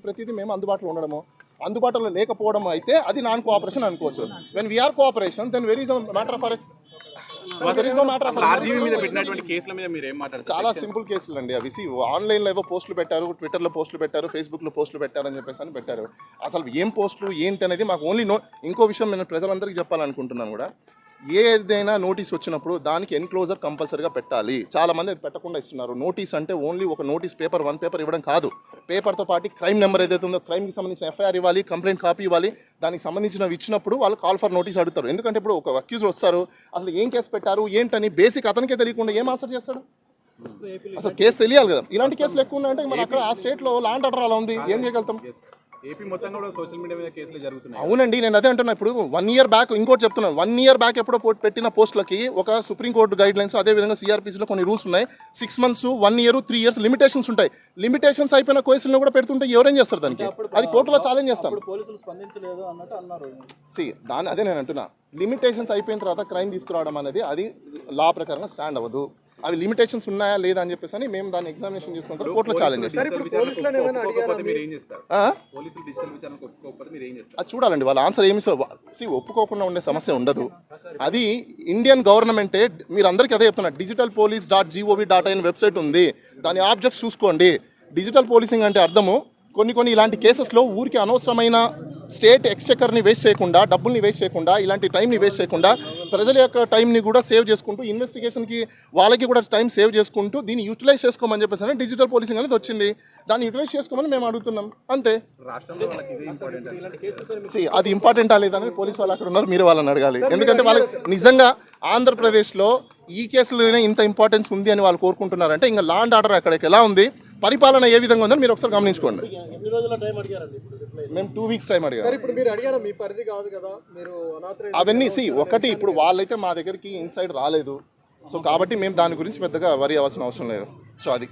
ప్రతిదీ మేము అందుబాటులో ఉండడము, అందుబాటులో లేకపోవడం అయితే అది నాన్ కోఆపరేషన్ అనుకోవచ్చు. When we are cooperation then very is matter of arrest. చాలా సింపుల్ కేసులు అండి అవి. ఆన్లైన్లో ఏవో పోస్టులు పెట్టారు, ట్విట్టర్లో పోస్టులు పెట్టారు, ఫేస్బుక్లో పోస్టులు పెట్టారని చెప్పేసి అని పెట్టారు. అసలు ఏం పోస్టులు ఏంటి అనేది మాకు ఓన్లీ ఇంకో విషయం నేను ప్రజలందరికీ చెప్పాలనుకుంటున్నాను కూడా, ఏదైనా నోటీస్ వచ్చినప్పుడు దానికి ఎన్క్లోజర్ కంపల్సరీగా పెట్టాలి. చాలామంది అది పెట్టకుండా ఇస్తున్నారు. నోటీస్ అంటే ఓన్లీ ఒక నోటీస్ పేపర్, 1 పేపర్ ఇవ్వడం కాదు. పేపర్తో పాటు క్రైమ్ నెంబర్ ఏదైతే ఉందో క్రైమ్కి సంబంధించిన ఎఫ్ఐఆర్ ఇవ్వాలి, కంప్లైంట్ కాపీ ఇవ్వాలి. దానికి సంబంధించినవి ఇచ్చినప్పుడు వాళ్ళు కాల్ ఫర్ నోటీస్ అడుగుతారు. ఎందుకంటే ఇప్పుడు ఒక అక్యూజర్ వస్తారు, అసలు ఏం కేసు పెట్టారు ఏంటని బేసిక్ అతనికే తెలియకుండా ఏం ఆన్సర్ చేస్తాడు? అసలు కేసు తెలియాలి కదా. ఇలాంటి కేసులు ఎక్కువ ఉన్నాయంటే మన అక్కడ ఆ స్టేట్లో ల్యాండ్ ఆర్డర్ అలా ఉంది, ఏం చేయగలుగుతాం? ఏపీ మొత్తం కూడా సోషల్ మీడియా మీద కేసులు జరుగుతున్నాయి. అవునండి, నేను అదే అంటున్నా. ఇప్పుడు 1 ఇయర్ బ్యాక్ ఇంకోటి చెప్తున్నాను, 1 ఇయర్ బ్యాక్ ఎప్పుడో పెట్టిన పోస్టులకి ఒక సుప్రీంకోర్టు గైడ్ లైన్స్, అదేవిధంగా సిఆర్పిసిలో కొన్ని రూల్స్ ఉన్నాయి. 6 మంత్స్, 1 ఇయర్, 3 ఇయర్స్ లిమిటేషన్స్ ఉంటాయి. లిమిటేషన్స్ అయిపోయిన కేసులను కూడా పెడుతుంటే ఎవరేం చేస్తారు దానికి? అది కోర్టులో ఛాలెంజ్ చేస్తాం. అదే నేను అంటున్నా, లిమిటేషన్స్ అయిపోయిన తర్వాత క్రైమ్ తీసుకురావడం అనేది అది లా ప్రకారంగా స్టాండ్ అవ్వదు. అవి లిమిటేషన్స్ ఉన్నాయా లేదా అని చెప్పేసి మేము దాన్ని ఎగ్జామినేషన్ చేసుకుంటాం, కోర్టులో ఛాలెంజ్ చేస్తాం. అది చూడాలండి వాళ్ళ ఆన్సర్ ఏమి. ఒప్పుకోకుండా ఉండే సమస్య ఉండదు. అది ఇండియన్ గవర్నమెంటే, మీరు అందరికీ అదే చెప్తున్నా, digitalpolice.gov.in వెబ్సైట్ ఉంది, దాని ఆబ్జెక్ట్స్ చూసుకోండి. డిజిటల్ పోలీసింగ్ అంటే అర్థము కొన్ని ఇలాంటి కేసెస్లో ఊరికి అనవసరమైన స్టేట్ ఎక్స్చెకర్ని వేస్ట్ చేయకుండా, డబ్బుల్ని వేస్ట్ చేయకుండా, ఇలాంటి టైంని వేస్ట్ చేయకుండా, ప్రజల యొక్క టైంని కూడా సేవ్ చేసుకుంటూ, ఇన్వెస్టిగేషన్కి వాళ్ళకి కూడా టైం సేవ్ చేసుకుంటూ దీన్ని యూటిలైజ్ చేసుకోమని చెప్పేసి డిజిటల్ పోలీసింగ్ అనేది వచ్చింది. దాన్ని యూటిలైజ్ చేసుకోమని మేము అడుగుతున్నాం, అంతే. అది ఇంపార్టెంటా లేదనేది పోలీసు వాళ్ళు అక్కడ ఉన్నారు, మీరు వాళ్ళని అడగాలి. ఎందుకంటే వాళ్ళకి నిజంగా ఆంధ్రప్రదేశ్లో ఈ కేసులోనే ఇంత ఇంపార్టెన్స్ ఉంది అని వాళ్ళు కోరుకుంటున్నారంటే ఇంకా లా అండ్ ఆర్డర్ అక్కడికి ఎలా ఉంది, పరిపాలన ఏ విధంగా ఉందని మీరు ఒకసారి గమనించుకోండి. మేము 2 వీక్స్ టైం అడిగాం. అవన్నీ ఒకటి, ఇప్పుడు వాళ్ళైతే మా దగ్గరికి ఇన్సైడ్ రాలేదు, సో కాబట్టి మేము దాని గురించి పెద్దగా వరి అవ్వాల్సిన అవసరం లేదు. సో అది